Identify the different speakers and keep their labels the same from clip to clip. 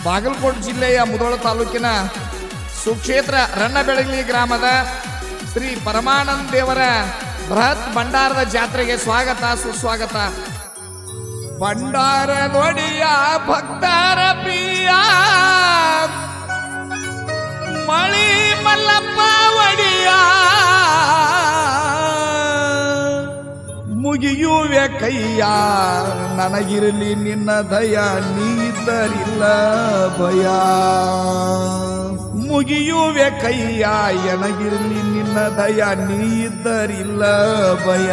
Speaker 1: ಬಾಗಲಕೋಟೆ ಜಿಲ್ಲೆಯ ಮುಧೋಳ ತಾಲೂಕಿನ ಸುಕ್ಷೇತ್ರ ರನ್ನಬೆಳಗಲಿ ಗ್ರಾಮದ ಶ್ರೀ ಪರಮಾನಂದ ದೇವರ ಬೃಹತ್ ಭಂಡಾರದ ಜಾತ್ರೆಗೆ ಸ್ವಾಗತ ಸುಸ್ವಾಗತ. ಭಂಡಾರದೊಡೆಯ ಭಕ್ತರ ಪ್ರಿಯ ಮಳಿ ಮಲ್ಲಪ್ಪ ಒಡೆಯ ಮುಗಿಯುವೆ ಕೈಯ ನನಗಿರಲಿ ನಿನ್ನ ದಯ ನೀದರಿಲ್ಲ ಭಯ. ಮುಗಿಯುವೆ ಕೈಯ ಎನಗಿರಲಿ ನಿನ್ನ ದಯ ನೀದರಿಲ್ಲ ಭಯ.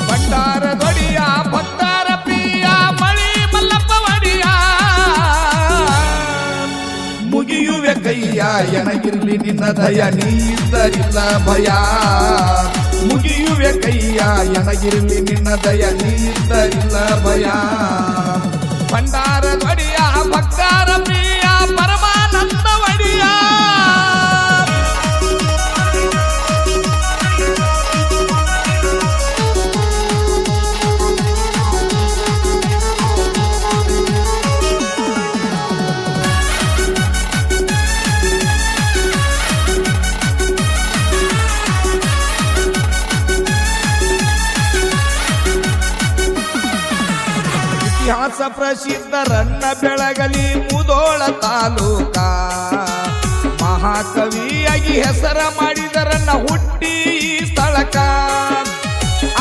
Speaker 1: ಭಂಡಾರದೊಡೆಯ ಭಕ್ತರ ಪ್ರಿಯ ಮಳಿ ಮಲ್ಲಪ್ಪ ಒಡೆಯ ಮುಗಿಯುವೆ ಕೈಯ ಎನಗಿರ್ಲಿ ನಿನ್ನ ದಯ ನೀದರಿಲ್ಲ ಭಯ. ಮುಗಿಯುವೆ ಕೈಯ ಎನಗಿರ್ಲಿ ನಿನ್ನ ದಯ ನೀದರಿಲ್ಲ ಭಯ. ಭಂಡಾರದೊಡೆಯ ಭಕ್ತರ ಪ್ರಿಯ ಪರಮಾನಂದ ಒಡೆಯ ಇತಿಹಾಸ ಪ್ರಸಿದ್ಧ ರನ್ನಬೆಳಗಲಿ ಮುಧೋಳ ತಾಲೂಕ. ಮಹಾಕವಿಯಾಗಿ ಹೆಸರ ಮಾಡಿದರನ್ನ ಹುಟ್ಟಿ ಈ ಸ್ಥಳಕ.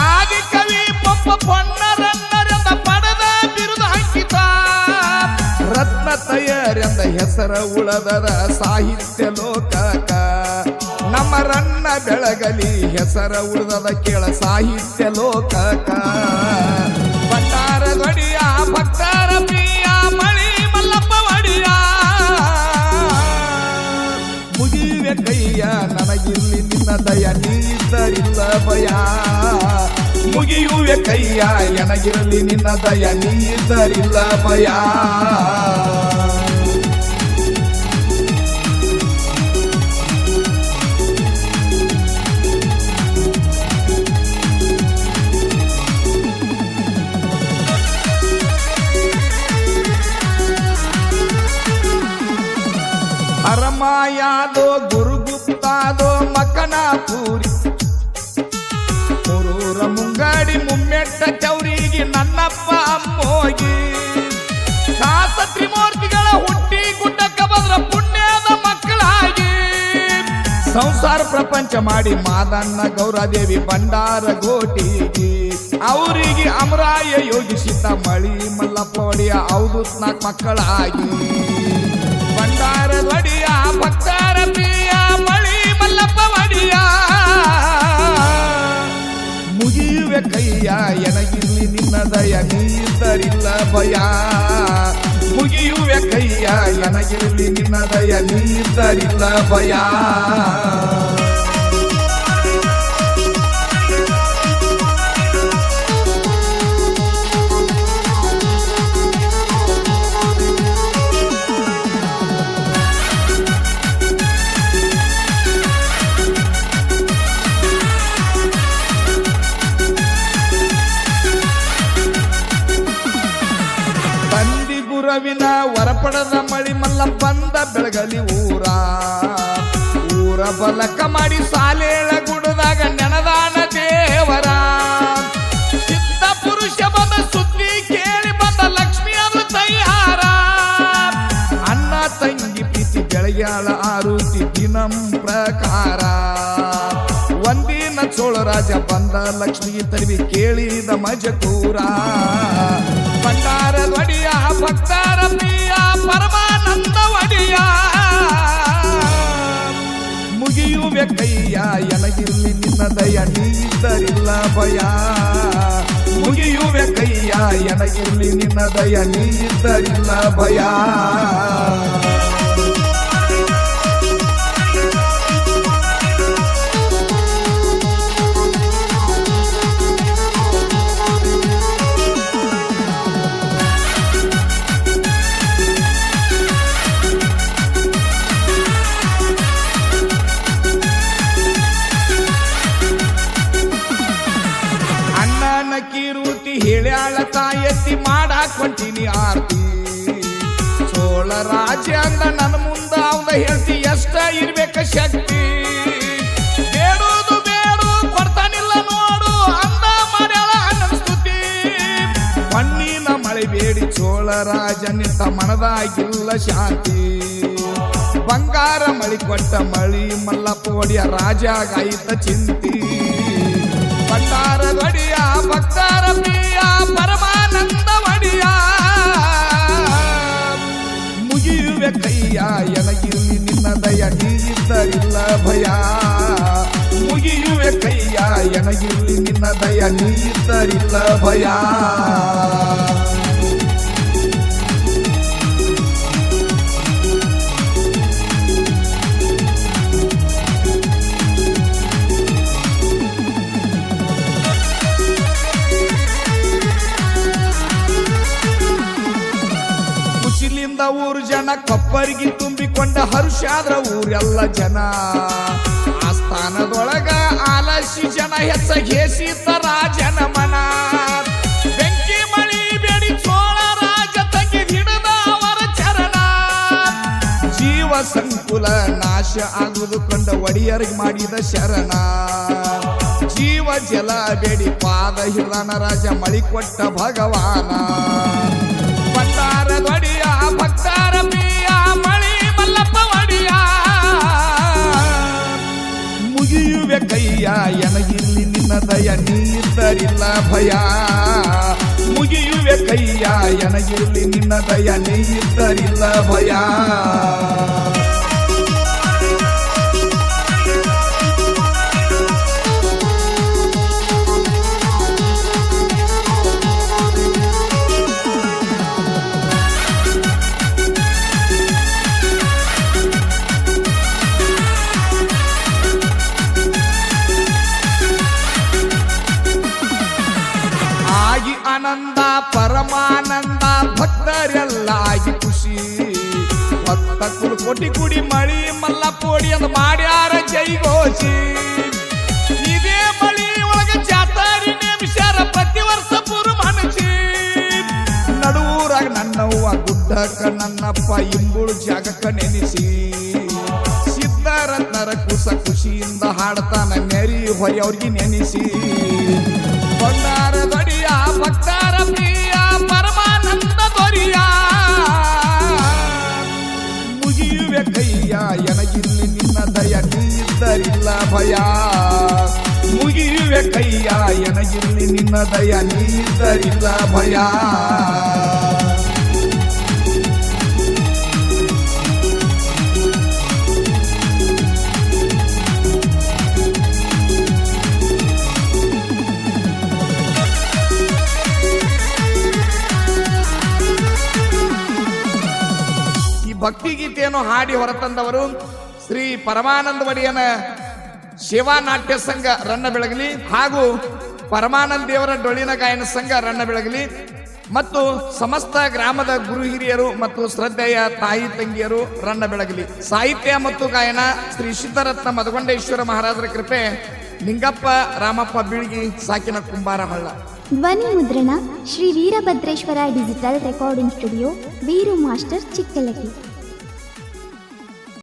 Speaker 1: ಆದಿಕವಿ ಪೊಪ್ಪ ಪೊನ್ನರನ್ನರೆಂದ ಪಡೆದ ಬಿರುದ ಅಂಕಿತ. ರತ್ನ ತಯರೆಂದ ಹೆಸರ ಉಳದರ ಸಾಹಿತ್ಯ ಲೋಕಕ. ನಮ್ಮ ರನ್ನಬೆಳಗಲಿ ಹೆಸರ ಉಳಿದದ ಕೇಳ ಸಾಹಿತ್ಯ ಲೋಕಕ. ಭಂಡಾರದೊಡೆಯ ಭಕ್ತರ ಪ್ರಿಯ ಮಳಿ ಮಲ್ಲಪ್ಪ ಒಡೆಯ ಮುಗಿಯುವೆ ಕೈಯ ನನಗಿರ್ಲಿ ನಿನ್ನ ದಯ ನೀದರಿಲ್ಲ ಭಯ. ಮುಗಿಯುವೆ ಕೈಯ ಎನಗಿರಲಿ ನಿನ್ನ ದಯ ನೀದರಿಲ್ಲ ಭಯ. ಹರಮಾಯಾದೋ ಗುರುಗುಪ್ತಾದೋ ಮಕನಾಪುರಿ ಮುರೂರ ಮುಂಗಾಡಿ ಮುಮ್ಮೆಟ್ಟ ಚೌರಿಗೆ ನನ್ನಪ್ಪ ಅಮ್ಮೋಗಿ. ದಾಸ ತ್ರಿಮೂರ್ತಿಗಳ ಹುಟ್ಟಿ ಗುಡ್ಡಕ್ಕ ಬದ್ರ ಪುಣ್ಯದ ಮಕ್ಕಳಾಗಿ. ಸಂಸಾರ ಪ್ರಪಂಚ ಮಾಡಿ ಮಾದನ್ನ ಗೌರಾದೇವಿ ಭಂಡಾರ ಗೋಟಿಗಿ. ಅವರಿಗೆ ಅಮರಾಯ ಯೋಗಿಸಿದ್ದ ಮಳಿ ಮಲ್ಲಪ್ಪ ಒಡೆಯ ಅವಧೂತ್ ನಾಲ್ಕು ಮಕ್ಕಳಾಗಿ. ಭಂಡಾರದೊಡೆಯ ಭಕ್ತರ ಪ್ರಿಯ ಮಳಿ ಮಲ್ಲಪ್ಪ ಒಡೆಯ ಮುಗಿಯುವೆ ಕೈಯ ಎನಗಿರ್ಲಿ ನಿನ್ನ ದಯ ನೀದರಿಲ್ಲ ಭಯ. ಮುಗಿಯುವೆ ಕೈಯ ಎನಗಿರ್ಲಿ ನಿನ್ನ ದಯ ನೀದರಿಲ್ಲ ಭಯ. ಗುರವಿನ ವರಪಡದ ಮಳಿ ಮಲ್ಲ ಬಂದ ಬೆಳಗಲಿ ಊರ. ಊರ ಬಲಕ ಮಾಡಿ ಸಾಲೇಳ ಗುಡದಾಗ ನೆನದಾನ ದೇವರ. ಸಿದ್ಧ ಪುರುಷ ಬಂದ ಸುದ್ದಿ ಕೇಳಿ ಬಂದ ಲಕ್ಷ್ಮಿ ಅದು ತಯ್ಯಾರ. ಅಣ್ಣ ತಂಗಿ ಪ್ರೀತಿ ಗೆಳೆಯಾಳ ಆರುತಿ ದಿನಂ ಪ್ರಕಾರ. ಒಂದಿನ ಚೋಳರಾಜ ಬಂದ ಲಕ್ಷ್ಮಿ ತರಿವಿ ಕೇಳಿದ ಮಜಕೂರ. ಭಂಡಾರದೊಡೆಯ ಭಕ್ತರ ಪ್ರಿಯ ಪರಮಾನಂದ ಒಡೆಯ ಮುಗಿಯುವೆ ಕೈಯ ಎನಗಿರ್ಲಿ ನಿನ್ನ ದಯ ನೀದರಿಲ್ಲ ಭಯ. ಮುಗಿಯುವೆ ಕೈಯ ಎನಗಿರ್ಲಿ ನಿನ್ನ ದಯ ನೀದರಿಲ್ಲ ಭಯ. ಕೊಂಟಿನಿ ಆರ್ತಿ ಚೋಳ ರಾಜ ಅಂದ ನನ್ನ ಮುಂದ ಅವನ ಹೇಳ್ತಿ ಎಷ್ಟ ಇರ್ಬೇಕ ಶಕ್ತಿ ಬೇಡುದು ಬೇಡು ಕೊಡ್ತಾನಿಲ್ಲ ನೋಡು ಅಂದ ಮಾಡ್ಯಾಳ ಅನ್ನಿಸ್ತುತಿ ಮಣ್ಣಿನ ಮಳೆ ಬೇಡಿ ಚೋಳ ರಾಜ ನಿಂತ ಮನದಾಗಿಲ್ಲ ಶಾಂತಿ ಬಂಗಾರ ಮಳಿ ಕೊಟ್ಟ ಮಳಿ ಮಲ್ಲಪ್ಪ ಒಡಿಯ ರಾಜಾಗಾಯಿತ ಚಿಂತಿ ಭಂಡಾರದ ಒಡಿಯ ಭಕ್ತರ ಪ್ರಿಯ ಪರಮಾನಂದ ಒಡಿಯ ಮುಗಿಯುವೆ ಕೈಯ ಎನಗಿರಲಿ ನಿನ್ನ ದಯ ನೀರಿದ್ದರಿಲ್ಲ ಭಯ ಮುಗಿಯುವೆ ಕೈಯ ಎನಗಿರಲಿ ನಿನ್ನ ದಯ ನೀರಿದ್ದರಿಲ್ಲ ಭಯ ಊರು ಜನ ಕಪ್ಪರಿಗೆ ತುಂಬಿಕೊಂಡ ಹರುಷಾದ್ರ ಊರೆಲ್ಲ ಜನ ಆಸ್ಥಾನದೊಳಗ ಆಲಸಿ ಜನ ಹೆಚ್ಚೇಸಿತ ರಾಜನ ಮನ ಬೆಂಕಿ ಮಳಿ ಬೇಡಿ ಚೋಳ ರಾಜ ತಗಿ ಹಿಡಿದ ಅವರ ಚರಣ ಜೀವ ಸಂಕುಲ ನಾಶ ಆಗುವುದು ಕಂಡ ಒಡಿಯರಿಗೆ ಮಾಡಿದ ಶರಣ ಜೀವ ಜಲ ಬೇಡಿ ಪಾದ ಹಿಡನ ರಾಜ ಮಳಿ ಕೊಟ್ಟ ಭಗವಾನ ಭಕ್ತಾರ ಒಡಿಯ ಭಕ್ತಾರ ಪ್ರಿಯ ಮಳಿ ಮಲ್ಲಪ್ಪ ಒಡಿಯ ಮುಗಿಯುವೆ ಕೈಯ ಎನಗಿರ್ಲಿ ನಿನ್ನ ದಯ ನೀರಿದ್ದರಿಲ್ಲ ಭಯ ಮುಗಿಯುವೆ ಕೈಯ ಎನಗಿರ್ಲಿ ನಿನ್ನ ದಯ ನೀರಿದ್ದರಿಲ್ಲ ಭಯ ಆನಂದ ಪರಮಾನಂದ ಭಕ್ತರೆಲ್ಲ ಆಗಿ ಖುಷಿ ಭಕ್ತ ಕೋಟಿ ಕುಡಿ ಮಳಿ ಮಲ್ಲಪ್ಪೋಡಿ ಅಂತ ಮಾಡ್ಯಾರ ಜೈಗೋಷಿ ಇದೇ ಮಳಿ ಒಳಗೆ ಜಾತಾರಿ ನೇಮಿಸ್ಯಾರ ಪ್ರತಿ ವರ್ಷ ಪೂರ್ವ ಮನಸಿ ನಡುವೂರಾಗ ನನ್ನವ್ವ ಗುಡ್ಡಕ್ಕ ನನ್ನಪ್ಪ ಇಂಬುಳು ಜಾಗಕ್ಕ ನೆನೆಸಿ ಸಿದ್ಧರತ್ನರ ಕುಸ ಖುಷಿಯಿಂದ ಹಾಡ್ತಾನ ನೆರಿ ಹೊರೆಯವ್ರಿಗೆ ನೆನೆಸಿ ಭಂಡಾರ ದೊಡಿಯ ಭಕ್ತರ ಪ್ರಿಯ ಪರಮಾನಂದ ದೊರಿಯ ಮುಗಿಯುವೆ ಕೈಯ ಎನಗಿರ್ಲಿ ನಿನ್ನ ದಯ ನೀರಿದ್ದರಿಲ್ಲ ಭಯ ಮುಗಿಯುವೆ ಕೈಯ ಎನಗಿರ್ಲಿ ನಿನ್ನ ದಯ ನೀರಿದ್ದರಿಲ್ಲ ಭಯ ಭಕ್ತಿ ಗೀತೆಯನ್ನು ಹಾಡಿ ಹೊರತಂದವರು ಶ್ರೀ ಪರಮಾನಂದ ಒಡೆಯನ ಸೇವಾ ನಾಟ್ಯ ಸಂಘ ರನ್ನ ಬೆಳಗಲಿ ಹಾಗೂ ಪರಮಾನಂದ ದೇವರ ಡೊಳ್ಳಿನ ಗಾಯನ ಸಂಘ ರನ್ನ ಬೆಳಗಲಿ ಮತ್ತು ಸಮಸ್ತ ಗ್ರಾಮದ ಗುರು ಹಿರಿಯರು ಮತ್ತು ಶ್ರದ್ಧೆಯ ತಾಯಿ ತಂಗಿಯರು ರನ್ನ ಬೆಳಗಲಿ ಸಾಹಿತ್ಯ ಮತ್ತು ಗಾಯನ ಶ್ರೀ ಸಿದ್ಧರತ್ನ ಮದಗೊಂಡೇಶ್ವರ ಮಹಾರಾಜರ ಕೃಪೆ ನಿಂಗಪ್ಪ ರಾಮಪ್ಪ ಬೀಳ್ಗಿ ಸಾಕಿನ ಕುಂಬಾರ ಹಳ್ಳ
Speaker 2: ಧ್ವನಿ ಮುದ್ರಣ Shri Veerabhadreshwara digital recording studio Veeru master ಚಿಕ್ಕಲಗಿ.